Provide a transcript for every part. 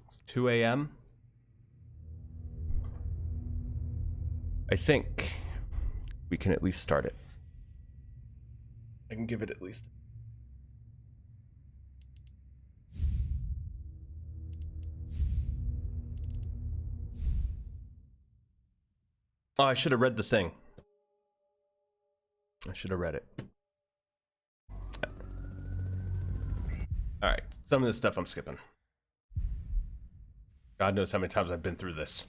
It's 2 a.m. I think we can at least start it. I can give it at least. Oh, I should have read the thing. I should have read it. All right, some of this stuff I'm skipping. God knows how many times I've been through this.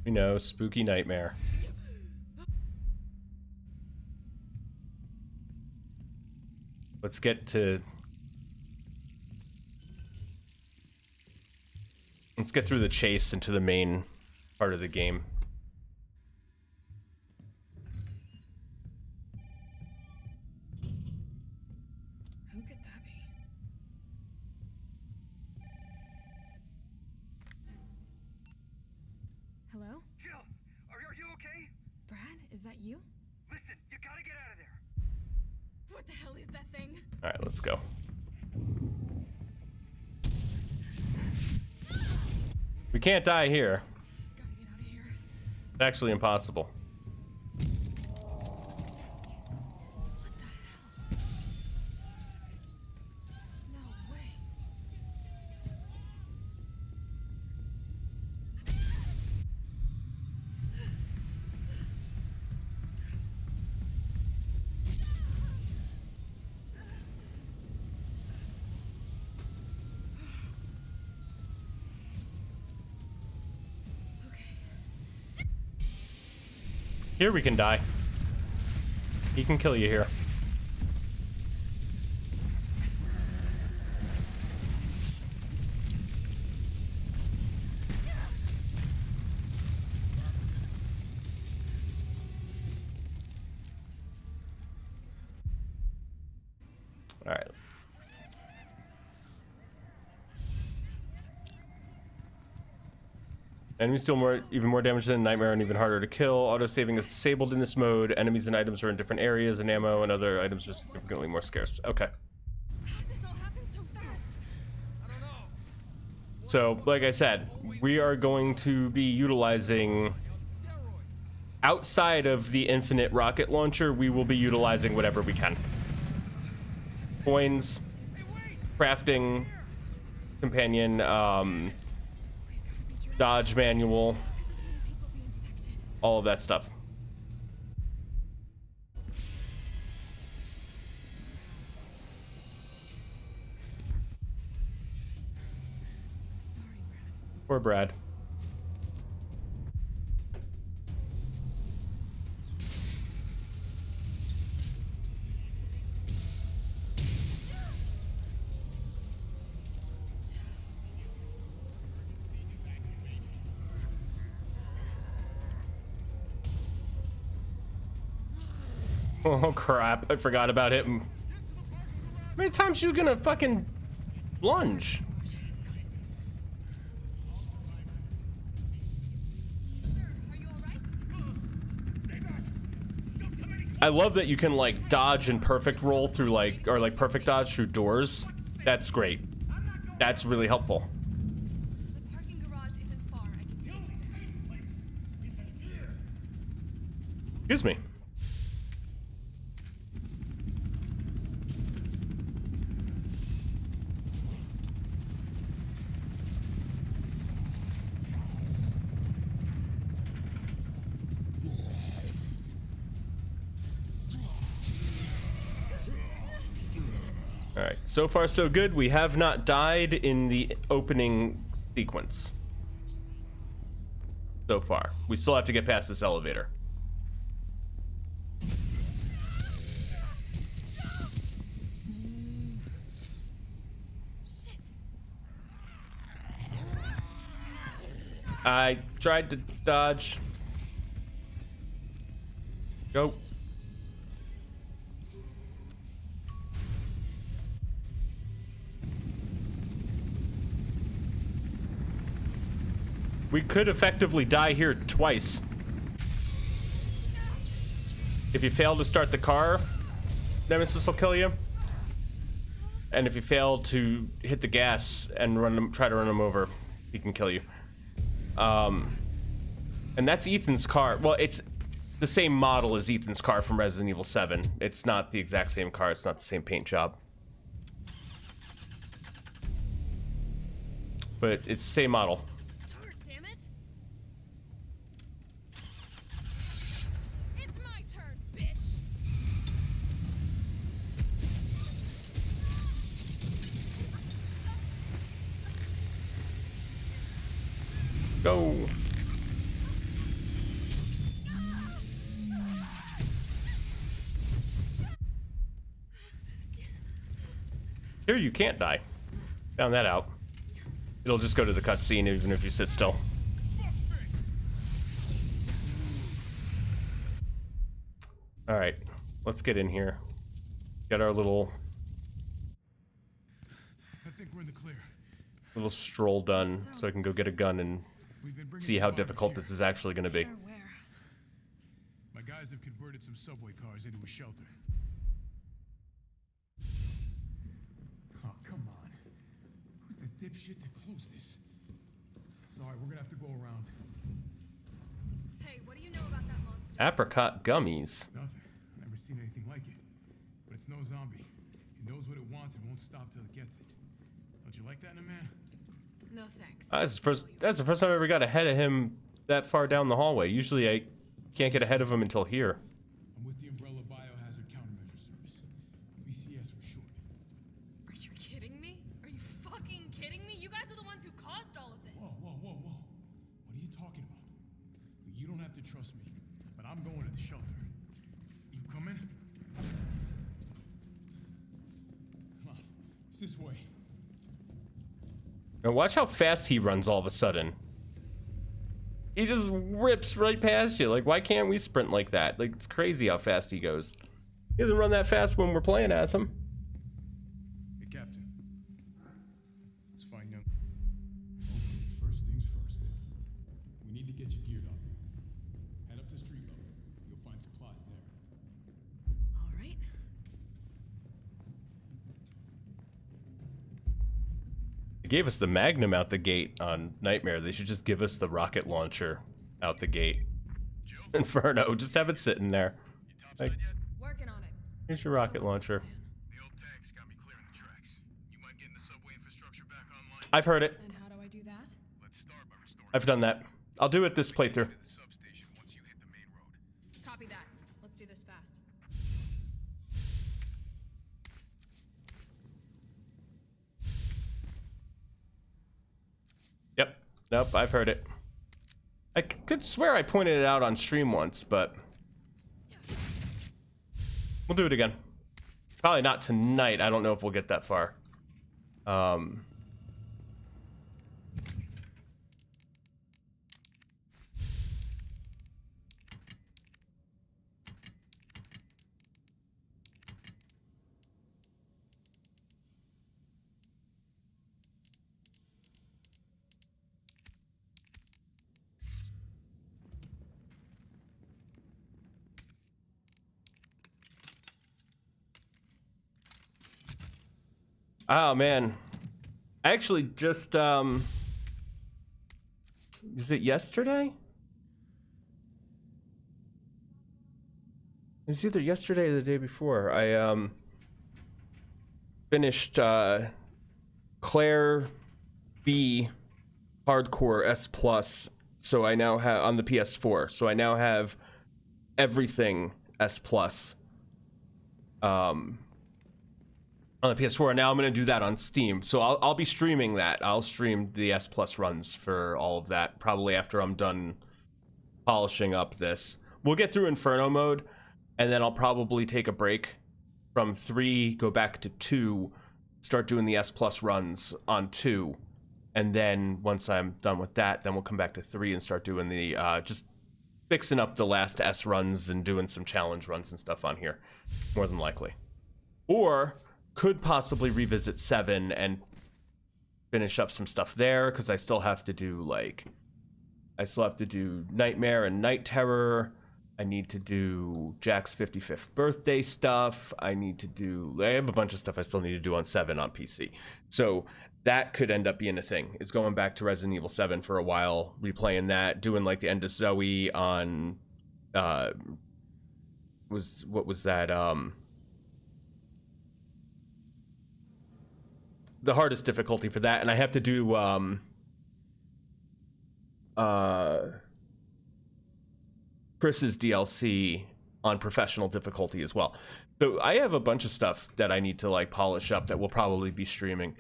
We know, spooky nightmare. Let's get through the chase into the main part of the game. Who could that be? Hello? Jill, are you okay? Brad, is that you? Listen, you gotta get out of there. What the hell is that thing? All right, let's go. We can't die here. Gotta get out of here. It's actually impossible. What the hell? No way. Okay. Here we can die. He can kill you here. All right. Enemies deal even more damage than Nightmare and even harder to kill. Auto-saving is disabled in this mode. Enemies and items are in different areas, and ammo and other items are significantly more scarce. Okay. This all happened so fast. So, like I said, we are going to be utilizing... Outside of the infinite rocket launcher, we will be utilizing whatever we can. Coins, crafting, companion, dodge manual, Could this many people be infected? all of that stuff. I'm sorry, Brad. Poor Brad. Oh crap, I forgot about him. How many times you gonna fucking lunge? Sir, are you alright? Stay back. Don't come any closer. I love that you can like dodge and perfect roll through like, or like perfect dodge through doors. That's great. That's really helpful. The parking garage isn't far. I can take it. Excuse me. All right, so far so good. We have not died in the opening sequence. So far. We still have to get past this elevator. Shit. I tried to dodge. Go. We could effectively die here twice. If you fail to start the car, Nemesis will kill you. And if you fail to hit the gas and try to run him over, he can kill you. And that's Ethan's car. Well, it's the same model as Ethan's car from Resident Evil 7. It's not the exact same car. It's not the same paint job. But it's the same model. Start, damn it! It's my turn, bitch! Go. Here you can't die. Found that out. It'll just go to the cutscene even if you sit still. All right, let's get in here. Get our little I think we're in the clear. stroll done, so I can go get a gun and We've been bringing see how some armor difficult here. this is actually going to be. Sure, where? My guys have converted some subway cars into a shelter. Oh, come on. Who's the dipshit that closed this? Sorry, we're gonna have to go around. Hey, what do you know about that monster? Apricot gummies. Nothing. Never seen anything like it. But it's no zombie. It knows what it wants and won't stop till it gets it. Don't you like that in a man? No thanks. That's the first time I ever got ahead of him that far down the hallway. Usually I can't get ahead of him until here. I'm with the Umbrella Biohazard Countermeasure Service. BCS for short. Are you kidding me? Are you fucking kidding me? You guys are the ones who caused all of this. Whoa, whoa, whoa, whoa. What are you talking about? You don't have to trust me, but I'm going to the shelter. You coming? Come on, it's this way. Now watch how fast he runs all of a sudden. He just rips right past you. Like, why can't we sprint like that? Like, it's crazy how fast he goes. He doesn't run that fast when we're playing as him. Hey, Captain. It's fine, young. First things first. We need to get you geared up. Head up to street level. You'll find supplies there. All right. They gave us the Magnum out the gate on Nightmare. They should just give us the rocket launcher out the gate. Inferno, just have it sitting there. Like, Working on it. here's your So rocket what's the launcher. plan? The old tanks got me clearing the tracks. You mind getting the subway infrastructure back online? I've heard it. And how do I do that? Let's start by restoring I've done that. I'll do it this playthrough. the substation once you hit the main road. Copy that. Let's do this fast. Yep. Nope, I've heard it. I could swear I pointed it out on stream once, but we'll do it again. Probably not tonight. I don't know if we'll get that far. Oh man, I actually just is it yesterday? It was either yesterday or the day before. I finished Claire B Hardcore S Plus, so I now have on the PS4. So I now have everything S Plus. On the PS4, and now I'm gonna do that on Steam. So I'll be streaming that. I'll stream the S Plus runs for all of that probably after I'm done polishing up this. We'll get through Inferno Mode, and then I'll probably take a break from 3, go back to 2, start doing the S Plus runs on 2, and then once I'm done with that, then we'll come back to 3 and start doing the just fixing up the last S runs and doing some challenge runs and stuff on here, more than likely. Or could possibly revisit 7 and finish up some stuff there, because I still have to do Nightmare and Night Terror, I need to do Jack's 55th birthday stuff. I have a bunch of stuff I still need to do on 7 on PC. So that could end up being a thing, is going back to Resident Evil 7 for a while, replaying that, doing like the End of Zoe on, what was that? The hardest difficulty for that. And I have to do, Chris's DLC on professional difficulty as well. So I have a bunch of stuff that I need to like polish up that will probably be streaming.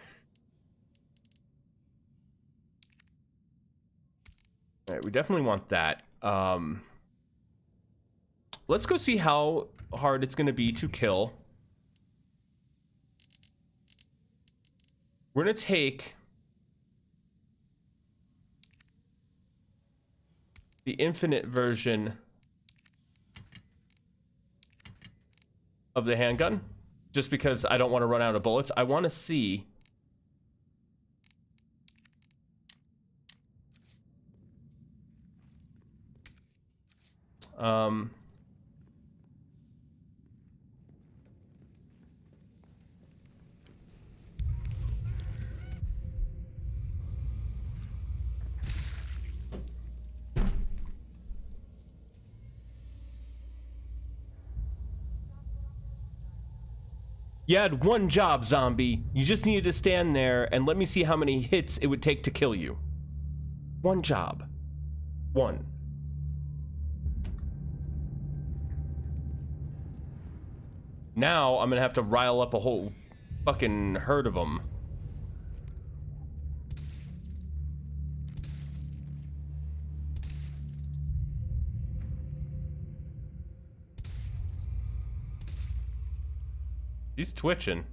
All right, we definitely want that. Let's go see how hard it's going to be to kill. We're going to take the infinite version of the handgun, just because I don't want to run out of bullets. I want to see you had one job, zombie. You just needed to stand there and let me see how many hits it would take to kill you. One job. One. Now I'm gonna have to rile up a whole fucking herd of them. He's twitching.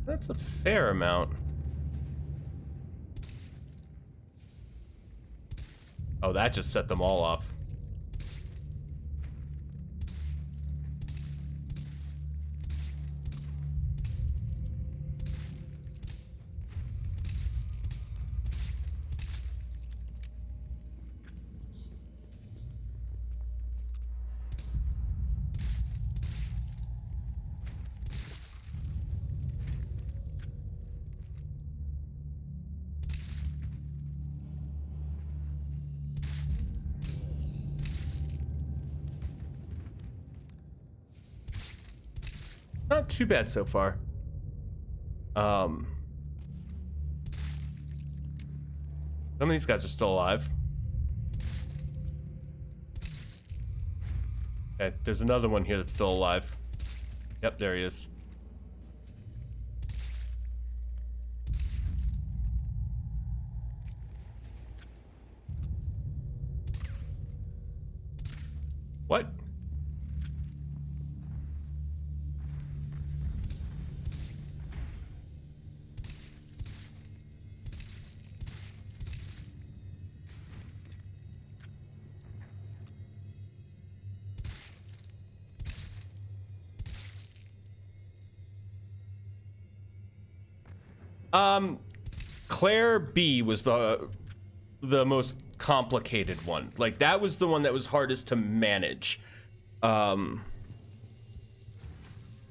That's a fair amount. Oh, that just set them all off. Not too bad so far. Some of these guys are still alive. Okay, there's another one here that's still alive. Yep, there he is. What? Claire B was the most complicated one. Like, that was the one that was hardest to manage on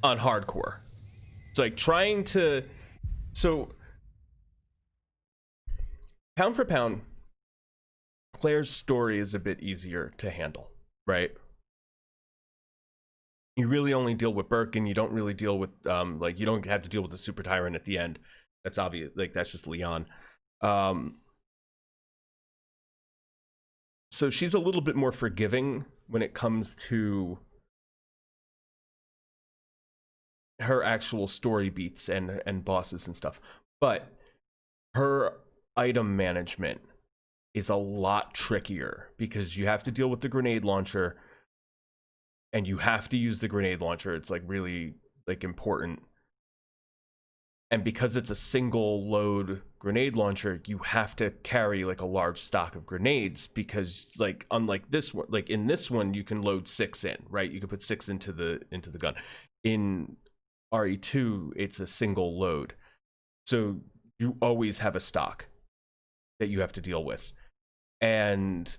hardcore. It's like trying to, so pound for pound, Claire's story is a bit easier to handle, right? You really only deal with Burke, and you don't really deal with like, you don't have to deal with the super tyrant at the end. That's obvious. Like, that's just Leon. So she's a little bit more forgiving when it comes to her actual story beats and bosses and stuff. But her item management is a lot trickier because you have to deal with the grenade launcher, and you have to use the grenade launcher. It's like really like important. And because it's a single load grenade launcher, you have to carry like a large stock of grenades, because like unlike this one, like in this one you can load 6 in, right? You can put 6 into the gun. In RE2 it's a single load, so you always have a stock that you have to deal with. And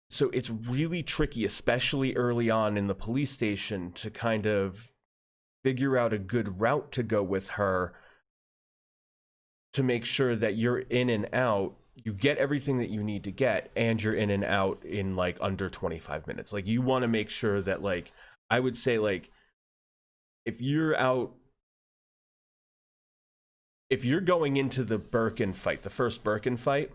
so it's really tricky, especially early on in the police station, to kind of figure out a good route to go with her to make sure that you're in and out, you get everything that you need to get, and you're in and out in like under 25 minutes. Like you want to make sure that, like, I would say, like, if you're going into the Birkin fight, the first Birkin fight,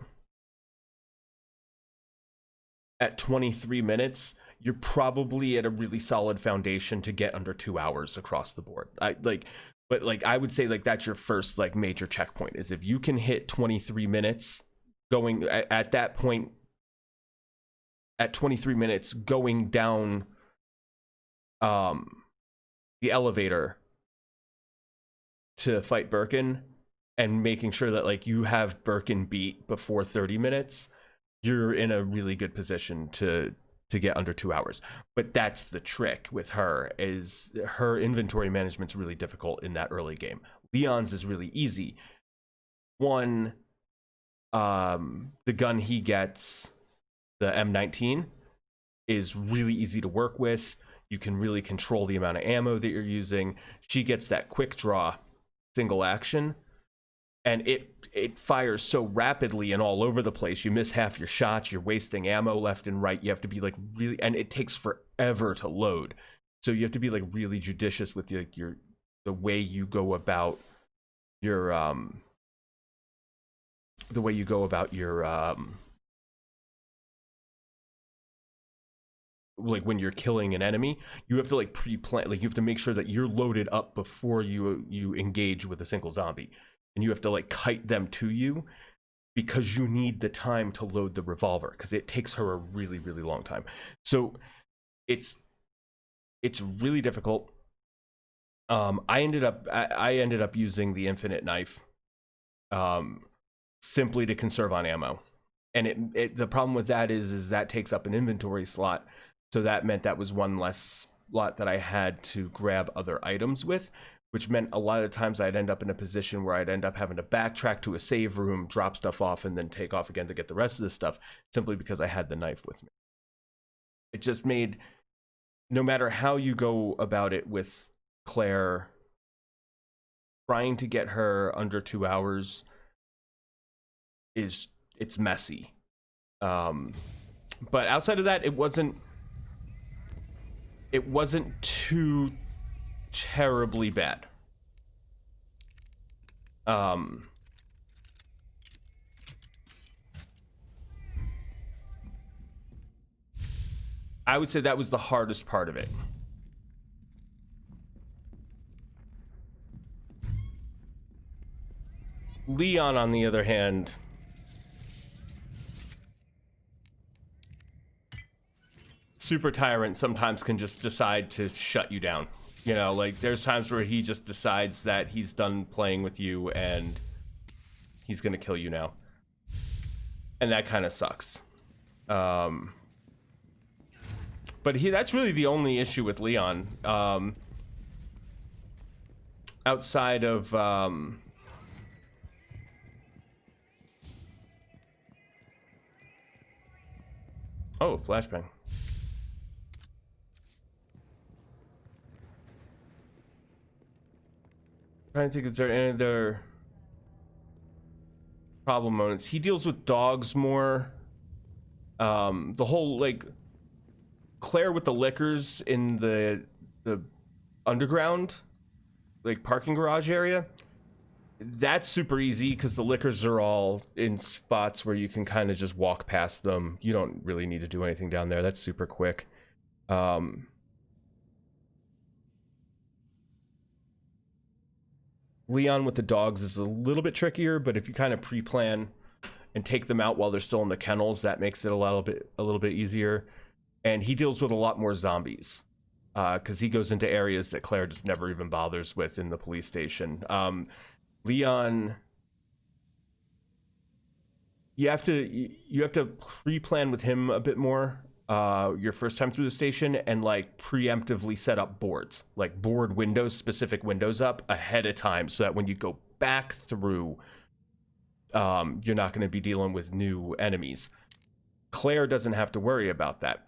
at 23 minutes, you're probably at a really solid foundation to get under 2 hours across the board. I would say like that's your first like major checkpoint, is if you can hit 23 minutes going at that point, at 23 minutes going down the elevator to fight Birkin, and making sure that like you have Birkin beat before 30 minutes, you're in a really good position to get under 2 hours. But that's the trick with her, is her inventory management's really difficult in that early game. Leon's is really easy. One, the gun he gets, the M19, is really easy to work with. You can really control the amount of ammo that you're using. She gets that quick draw single action, and it fires so rapidly and all over the place. You miss half your shots, you're wasting ammo left and right. You have to be like really, and it takes forever to load. So you have to be like really judicious with the way you go about your like when you're killing an enemy. You have to like pre-plan, like you have to make sure that you're loaded up before you engage with a single zombie. And you have to like kite them to you, because you need the time to load the revolver, because it takes her a really, really long time. So it's really difficult. I ended up using the infinite knife simply to conserve on ammo. And the problem with that is that takes up an inventory slot. So that meant that was one less slot that I had to grab other items with, which meant a lot of times I'd end up in a position where I'd end up having to backtrack to a save room, drop stuff off, and then take off again to get the rest of the stuff, simply because I had the knife with me. It just made, no matter how you go about it with Claire, trying to get her under 2 hours it's messy. But outside of that, it wasn't too terribly bad. I would say that was the hardest part of it. Leon, on the other hand, super tyrant, sometimes can just decide to shut you down. You know, like there's times where he just decides that he's done playing with you and he's gonna kill you now. And that kind of sucks. But that's really the only issue with Leon. Outside of oh, flashbang. Trying to think, is there any other problem moments? He deals with dogs more. The whole like Claire with the liquors in the underground, like parking garage area. That's super easy because the liquors are all in spots where you can kind of just walk past them. You don't really need to do anything down there. That's super quick. Leon with the dogs is a little bit trickier, but if you kind of pre-plan and take them out while they're still in the kennels, that makes it a little bit easier. And he deals with a lot more zombies. because he goes into areas that Claire just never even bothers with in the police station. Leon, you have to pre-plan with him a bit more your first time through the station, and like preemptively set up boards, like board windows, specific windows up ahead of time, so that when you go back through, you're not going to be dealing with new enemies. Claire doesn't have to worry about that.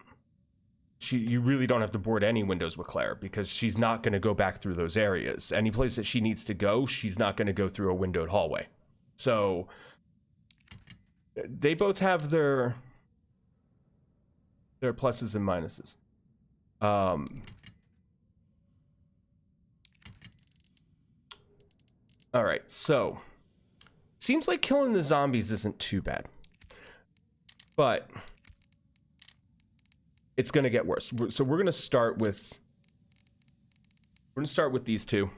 You really don't have to board any windows with Claire, because she's not going to go back through those areas. Any place that she needs to go, she's not going to go through a windowed hallway. So they both have their pluses and minuses. All right, so seems like killing the zombies isn't too bad, but it's going to get worse. So we're going to start with these two,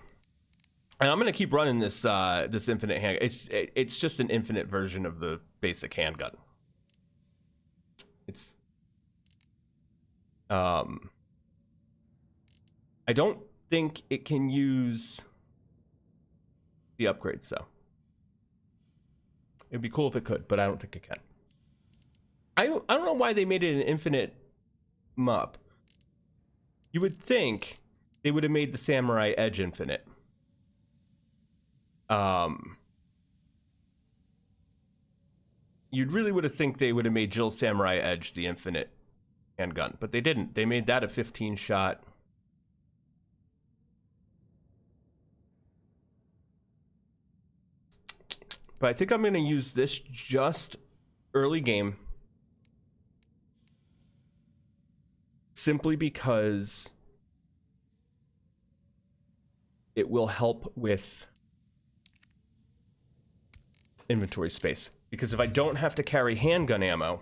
and I'm going to keep running this this infinite hand. It's just an infinite version of the basic handgun. It's I don't think it can use the upgrades though. It'd be cool if it could, but I don't think it can. I don't know why they made it an infinite MUP. You would think they would have made the Samurai Edge infinite. You'd really would have think they would have made Jill's Samurai Edge the infinite handgun, but they didn't. They made that a 15 shot. But I think I'm going to use this just early game, simply because it will help with inventory space. Because if I don't have to carry handgun ammo,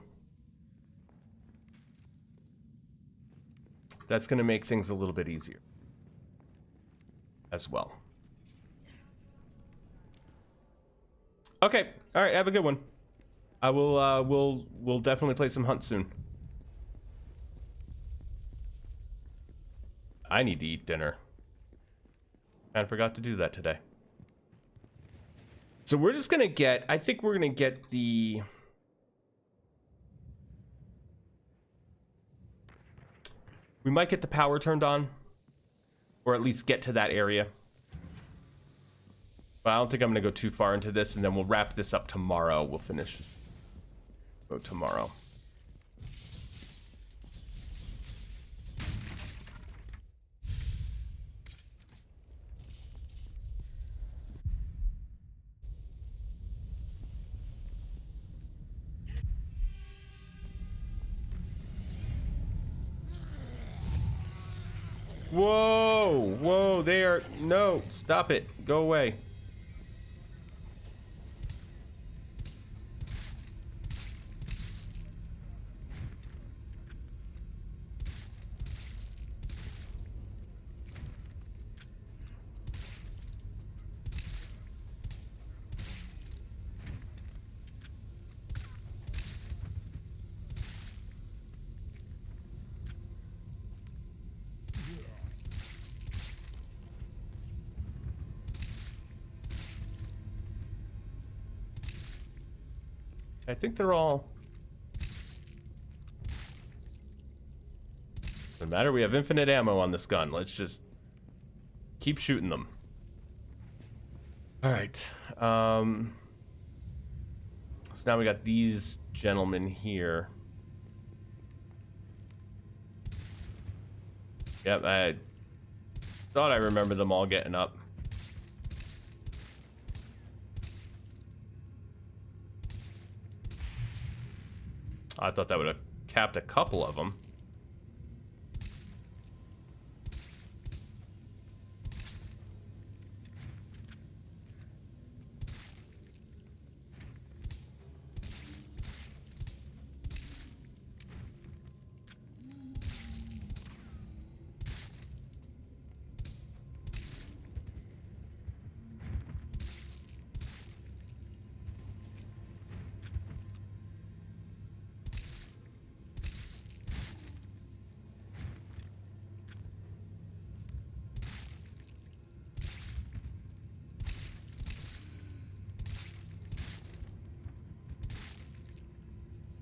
that's going to make things a little bit easier as well. Okay, all right, have a good one. I will we'll definitely play some Hunt soon. I need to eat dinner. I forgot to do that today. So we're just gonna get, I think we're gonna get the we might get the power turned on, or at least get to that area. But I don't think I'm gonna go too far into this, and then we'll wrap this up tomorrow. We'll finish this tomorrow. Whoa, whoa, they are, no, stop it, go away. I think they're all... Doesn't matter, we have infinite ammo on this gun. Let's just keep shooting them. Alright. So now we got these gentlemen here. Yep, I thought I remember them all getting up. I thought that would have capped a couple of them.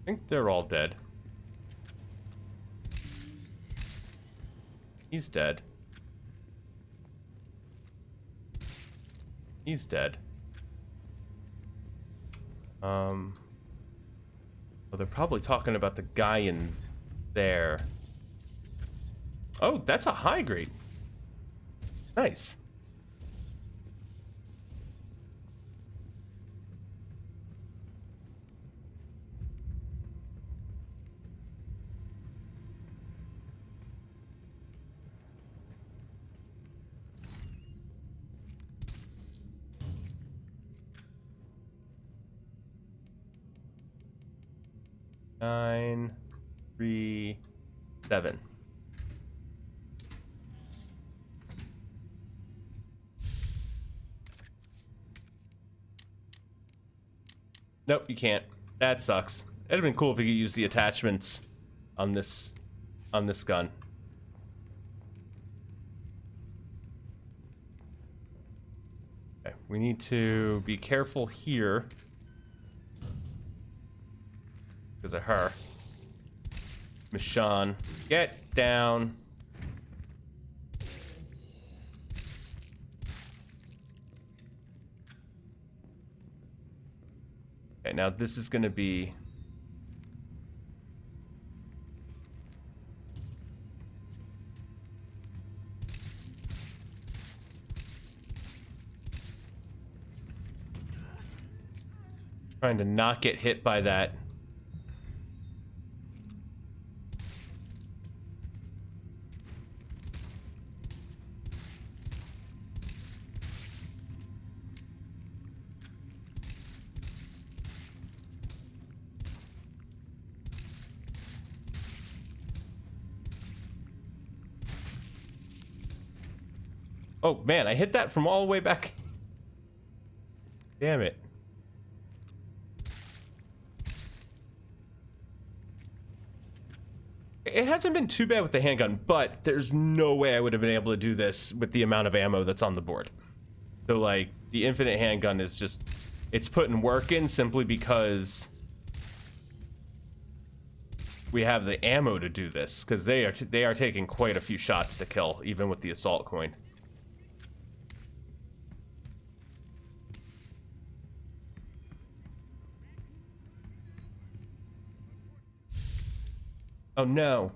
think they're all dead. He's dead. He's dead. Well, they're probably talking about the guy in there. Oh, that's a high grade. Nice. Nine, 3, 7. Nope, you can't. That sucks. It'd have been cool if we could use the attachments on this gun. Okay, we need to be careful here because of her. Michonne, get down. Okay, now this is gonna be trying to not get hit by that. Oh man, I hit that from all the way back. Damn it. It hasn't been too bad with the handgun, but there's no way I would have been able to do this with the amount of ammo that's on the board. So like, the infinite handgun is just, it's putting work in simply because we have the ammo to do this, because they are taking quite a few shots to kill, even with the assault coin. Oh no.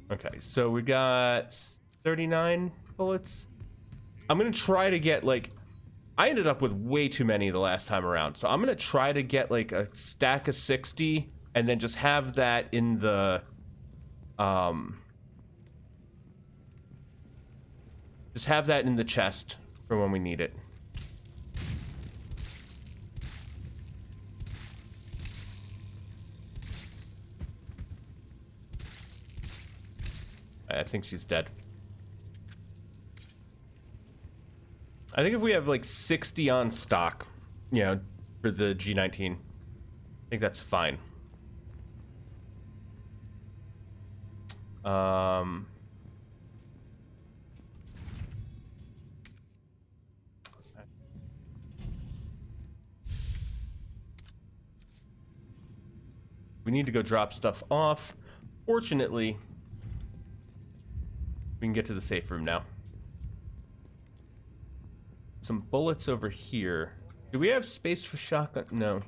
Okay, so we got 39 bullets. I'm gonna try to get like, I ended up with way too many the last time around, so I'm gonna try to get like a stack of 60 and then just have that in the just have that in the chest for when we need it. I think she's dead. I think if we have like 60 on stock, you know, for the G19, I think that's fine. We need to go drop stuff off. Fortunately, we can get to the safe room now. Some bullets over here. Do we have space for shotgun? No.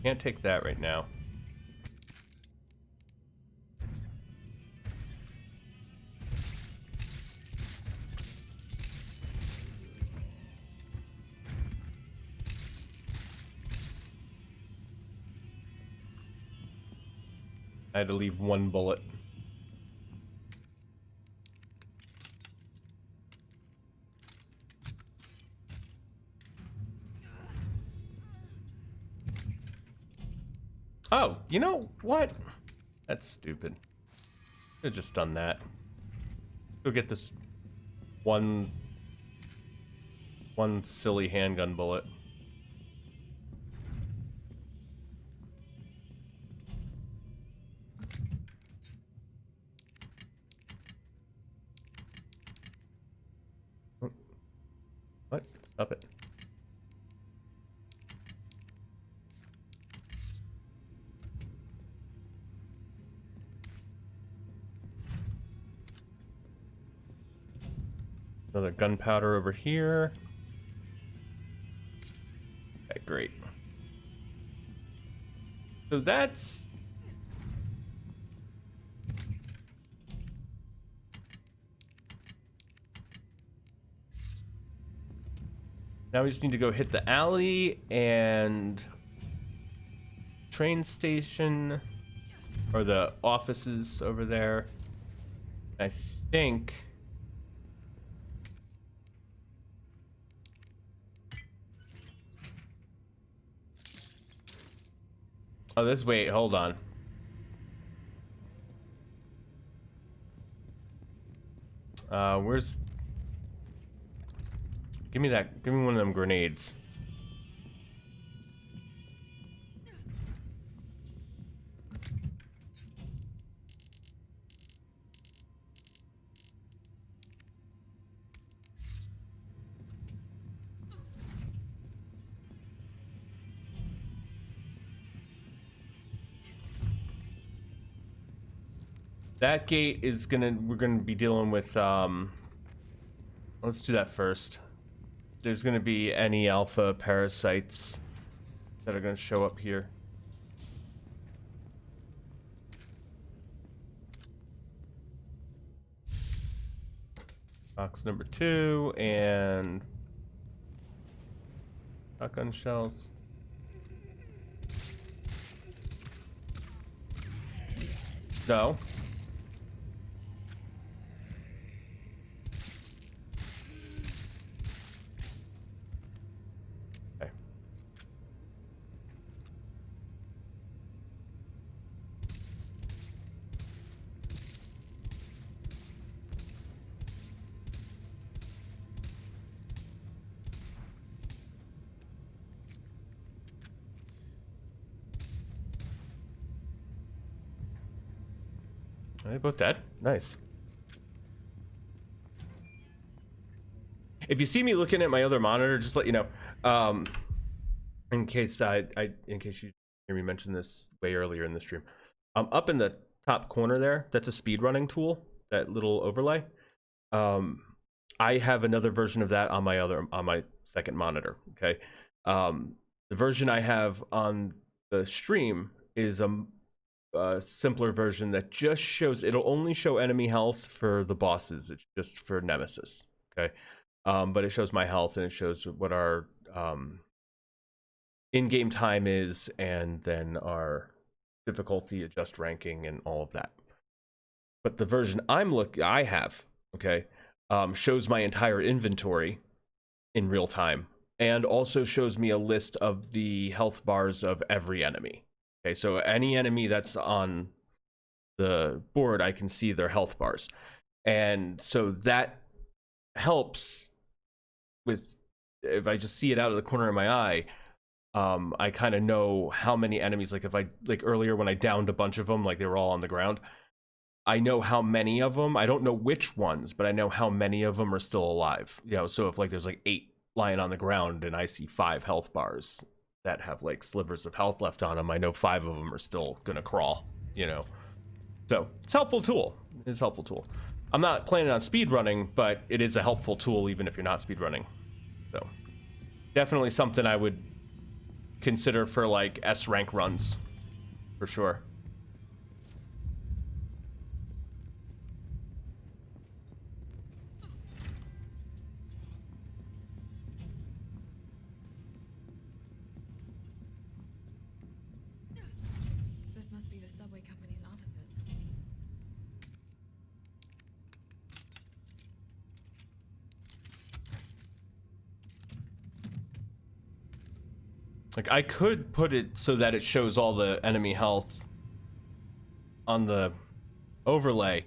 Can't take that right now. I had to leave one bullet. Oh, you know what? That's stupid. Could have just done that. Go get this one one silly handgun bullet. Oh. What? Stop it. Another gunpowder over here. Okay, great. So that's... Now we just need to go hit the alley and train station, or the offices over there. I think... Oh, this, wait, hold on. Where's... Give me that, give me one of them grenades. That gate is we're gonna be dealing with, let's do that first. There's gonna be any alpha parasites that are gonna show up here. Box number 2 and shotgun shells. No. Okay. Are they both dead? Nice. If you see me looking at my other monitor, just let you know. In case in case you hear me mention this way earlier in the stream, up in the top corner there, that's a speedrunning tool. That little overlay. I have another version of that on my second monitor. Okay. The version I have on the stream is a simpler version that just shows, it'll only show enemy health for the bosses. It's just for Nemesis. Okay. But it shows my health and it shows what our in-game time is, and then our difficulty, adjust ranking, and all of that. But the version I have, okay, shows my entire inventory in real time, and also shows me a list of the health bars of every enemy. Okay, so any enemy that's on the board, I can see their health bars. And so that helps with, if I just see it out of the corner of my eye, I kind of know how many enemies, like if I, like earlier when I downed a bunch of them, like they were all on the ground, I know how many of them, I don't know which ones, but I know how many of them are still alive. You know, so if like there's like 8 lying on the ground and I see 5 health bars that have like slivers of health left on them, I know 5 of them are still gonna crawl, you know. So it's a helpful tool. It's a helpful tool. I'm not planning on speed running, but it is a helpful tool even if you're not speed running. So definitely something I would consider for like S rank runs for sure. This must be the subway company's offices. Like I could put it so that it shows all the enemy health on the overlay,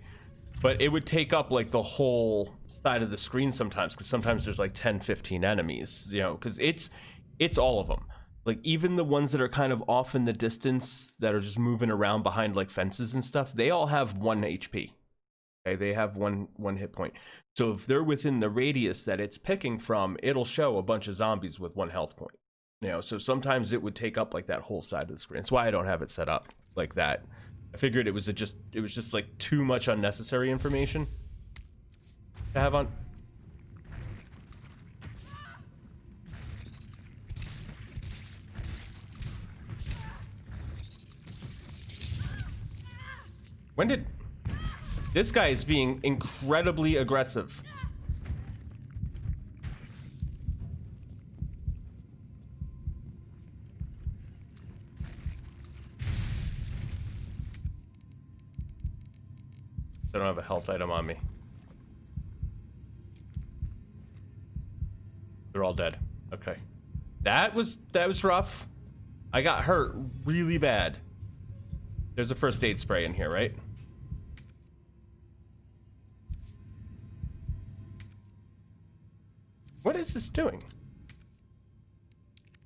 But it would take up like the whole side of the screen sometimes, because sometimes there's like 10, 15 enemies, you know, because it's all of them. Like even the ones that are kind of off in the distance that are just moving around behind like fences and stuff, they all have 1 HP. Okay, they have one hit point. So if they're within the radius that it's picking from, it'll show a bunch of zombies with 1 health point. You know, so sometimes it would take up like that whole side of the screen. That's why I don't have it set up like that. I figured it was just like too much unnecessary information to have on. When did this guy is being incredibly aggressive? I don't have a health item on me. They're all dead. Okay. That was rough. I got hurt really bad. There's a first aid spray in here, right? What is this doing?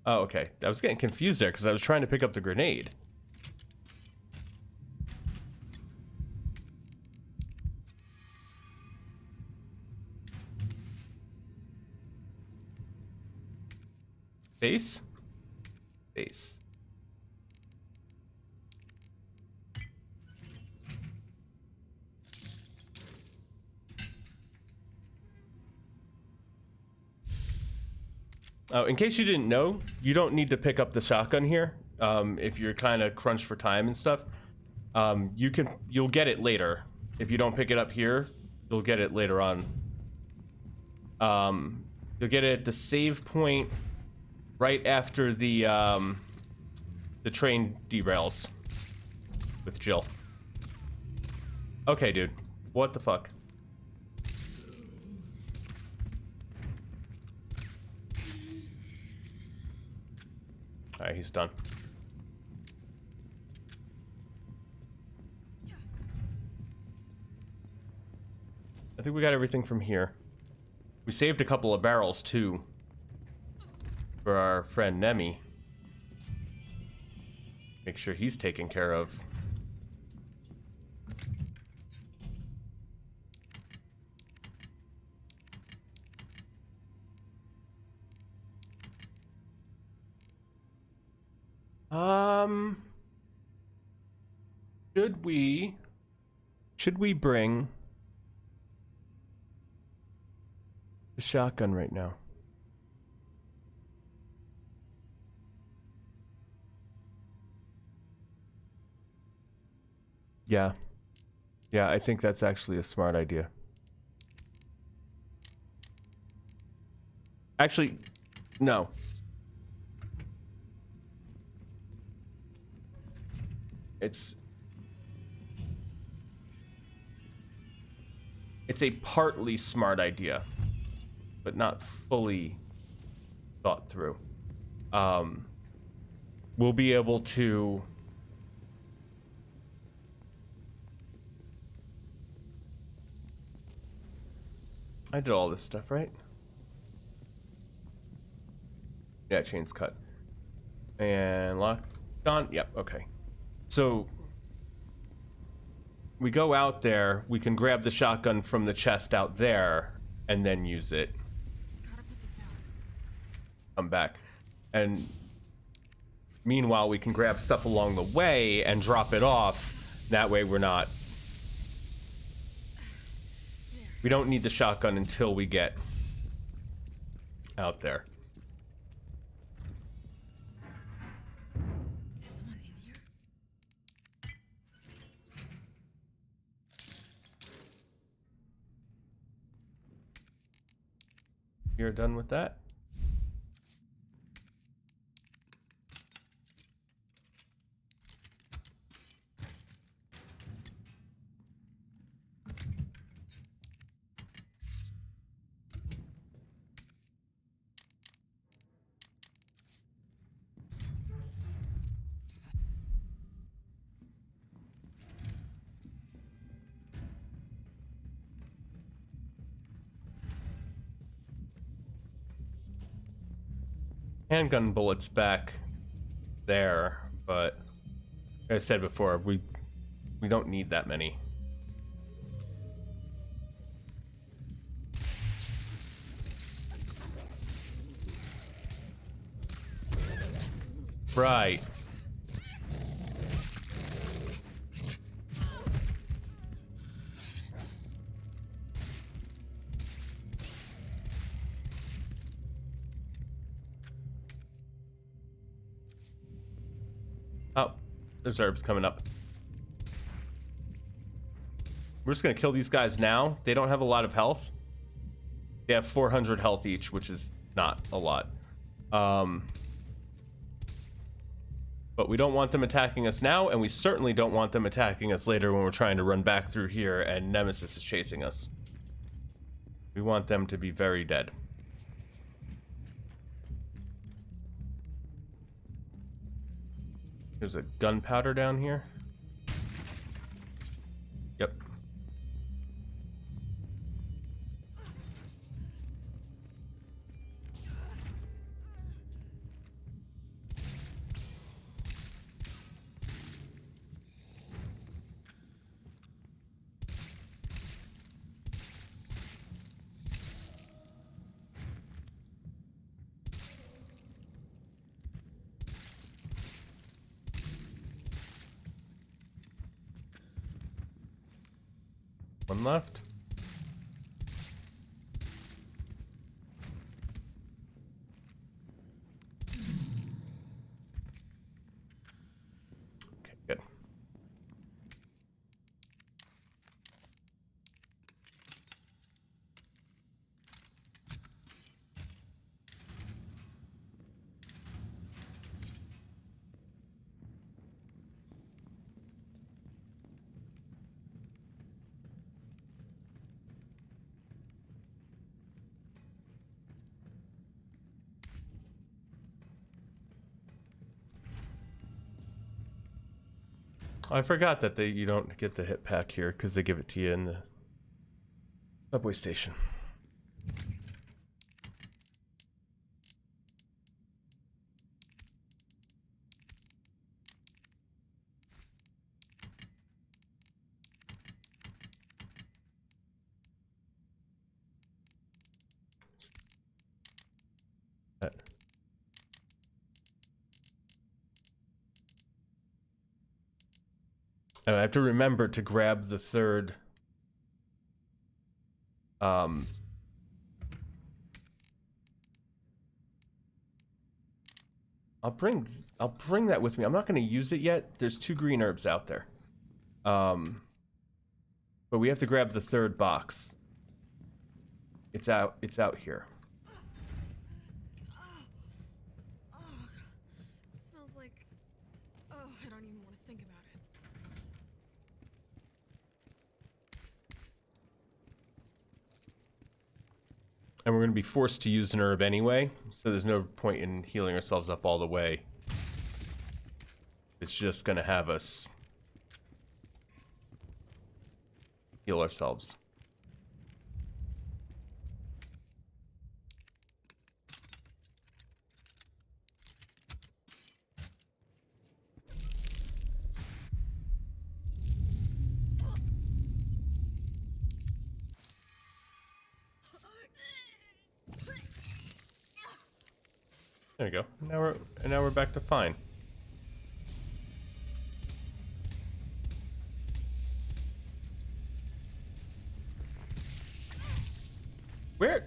Oh, okay. I was getting confused there because I was trying to pick up the grenade. Base? Base. Oh, in case you didn't know, you don't need to pick up the shotgun here. If you're kind of crunched for time and stuff, you'll get it later. If you don't pick it up here, you'll get it later on. You'll get it at the save point right after the train derails with Jill. Okay, dude. What the fuck? Alright, he's done. I think we got everything from here. We saved a couple of barrels, too. For our friend Nemi. Make sure he's taken care of. Should we bring the shotgun right now? Yeah. Yeah, I think that's actually a smart idea. Actually, no. It's a partly smart idea, but not fully thought through. We'll be able to I did all this stuff, right? Yeah, chain's cut. And locked on. Yep, okay. So we go out there, we can grab the shotgun from the chest out there and then use it. Gotta put this out. Come back. And meanwhile, we can grab stuff along the way and drop it off. That way we're not... We don't need the shotgun until we get out there. Is someone in here? You're done with that? handgun bullets back there, but like I said before, we don't need that many. Right. Oh, there's herbs coming up. We're just gonna kill these guys now. They don't have a lot of health. They have 400 health each, which is not a lot. But we don't want them attacking us now, and we certainly don't want them attacking us later when we're trying to run back through here and Nemesis is chasing us. We want them to be very dead. There's a gunpowder down here. Yep. One left. Okay, good. I forgot that you don't get the hit pack here because they give it to you in the subway station. And I have to remember to grab the third I'll bring that with me. I'm not going to use it yet. There's 2 green herbs out there. But we have to grab the third box. It's out here. It smells like... Oh, I don't even want to think about it. And we're going to be forced to use an herb anyway, so there's no point in healing ourselves up all the way. It's just going to have us heal ourselves. There we go. Now we're back to fine. Where?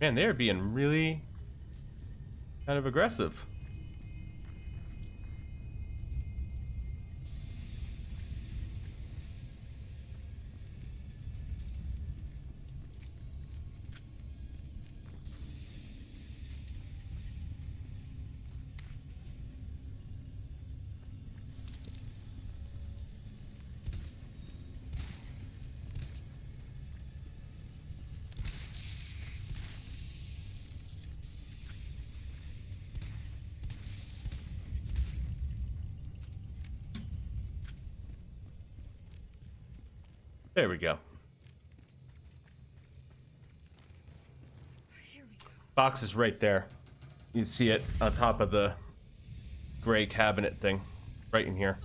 Man, they're being really kind of aggressive. There we go. Here we go. Box is right there. You see it on top of the gray cabinet thing. Right in here.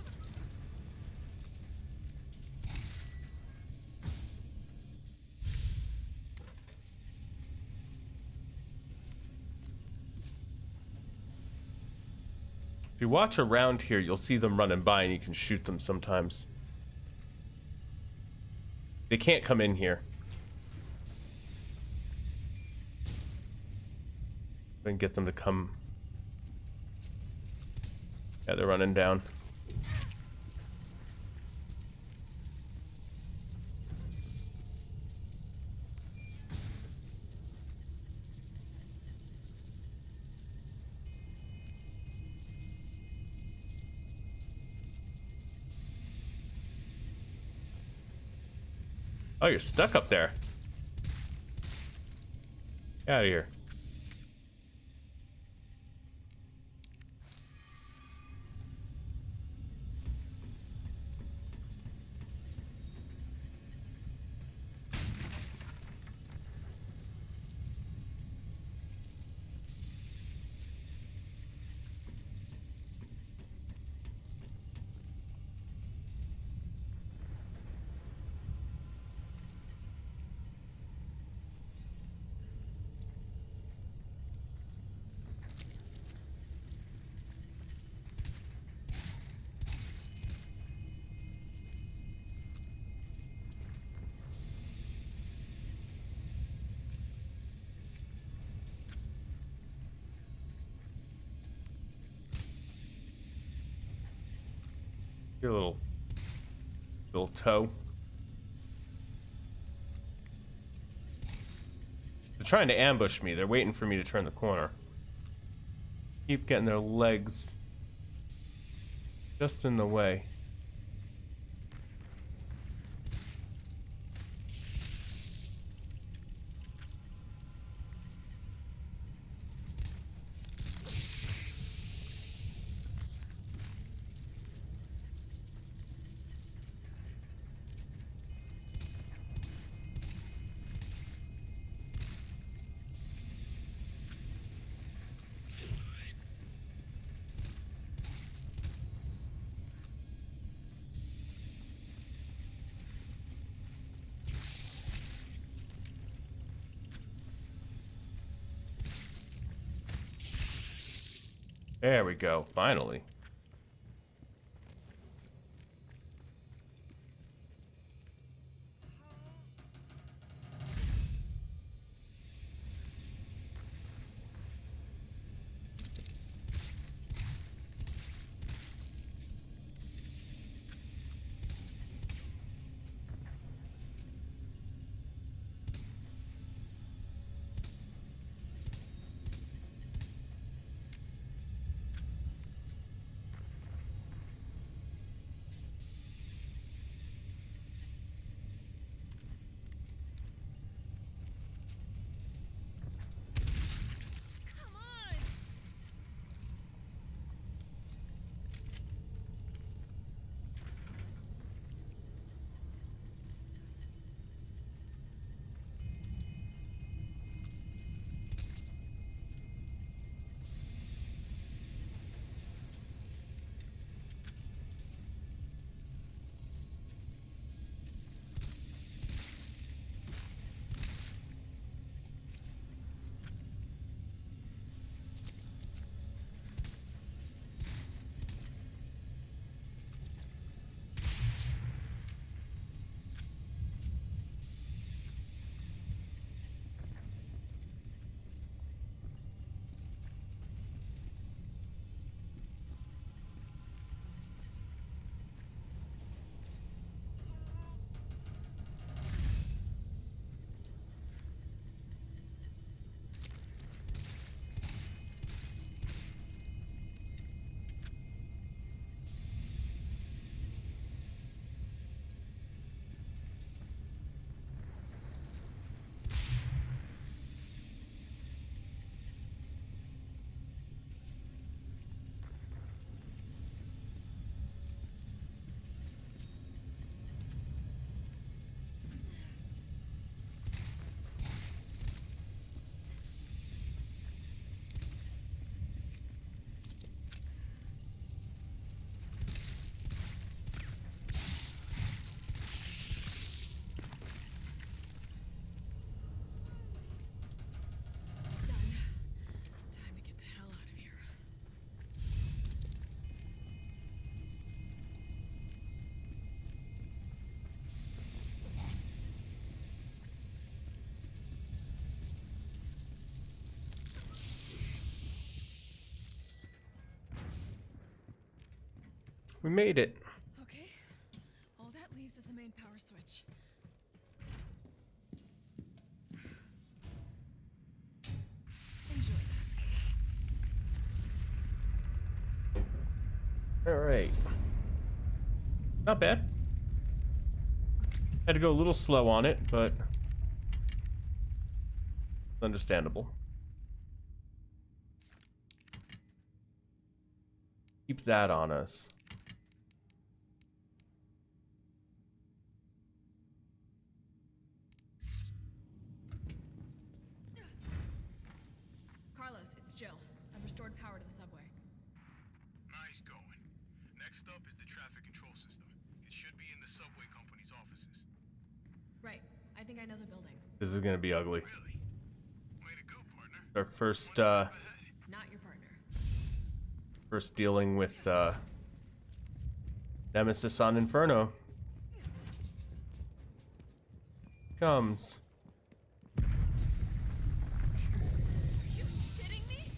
If you watch around here, you'll see them running by and you can shoot them sometimes. They can't come in here. And get them to come. Yeah, they're running down. Oh, you're stuck up there. Get out of here. Your little toe. They're trying to ambush me. They're waiting for me to turn the corner. Keep getting their legs just in the way. There we go, finally. We made it. Okay. All that leaves is the main power switch. Enjoy that. All right. Not bad. Had to go a little slow on it, but understandable. Keep that on us. Carlos, it's Jill. I've restored power to the subway. Nice going. Next up is the traffic control system. It should be in the subway company's offices. Right. I think I know the building. This is gonna be ugly. Really? Way to go, partner. Our first Not your partner. first dealing with Nemesis on Inferno. Comes. Are you shitting me?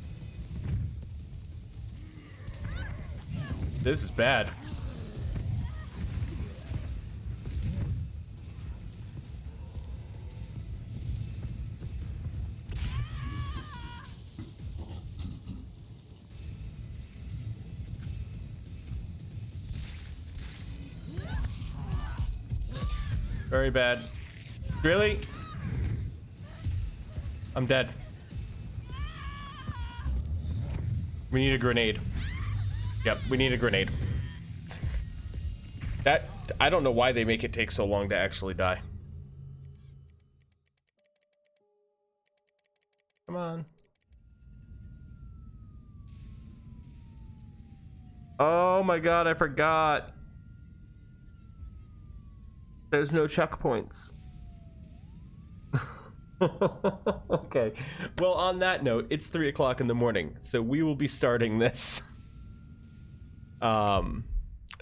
This is bad. Very bad. Really? I'm dead. We need a grenade. Yep, we need a grenade. That, I don't know why they make it take so long to actually die. Come on. Oh my god, I forgot. There's no checkpoints. Okay. Well, on that note, it's 3 o'clock in the morning, so we will be starting this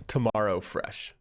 tomorrow fresh.